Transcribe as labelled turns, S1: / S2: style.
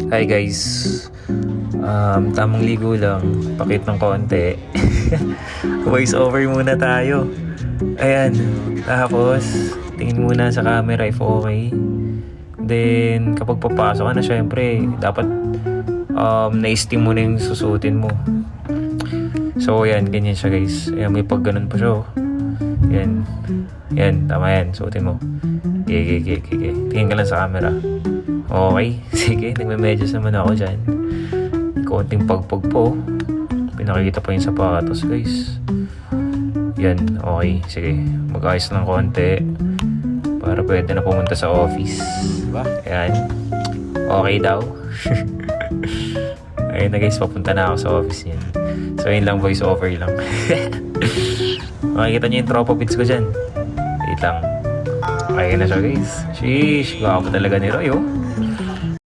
S1: Hi guys. Tamang ligo lang. Pakit ng konti. Voice over muna tayo. Ayan. Tapos, tingin muna sa camera if okay. Then, kapag papasok ka na, syempre, dapat na-steam mo na yung susutin mo. So, ayan. Ganyan siya guys. Ayan, may pag ganun pa siya. Ayan. Ayan, tama yan. Suotin mo. Okay. Tingin ka lang sa camera. Okay, sige, nagme-medyas naman ako dyan. Konting pagpag po. Pinakikita pa yung sapatos guys. Yan, okay, sige. Mag-ayos ng konti para pwede na pumunta sa office. Diba? Yan. Okay daw. Ayun na guys, papunta na ako sa office niyan. So yun lang, voice over lang. Makikita niyo yung tropa bits ko dyan. Wait lang. Okay na siya guys. Sheesh, gwapo talaga ni Roy oh.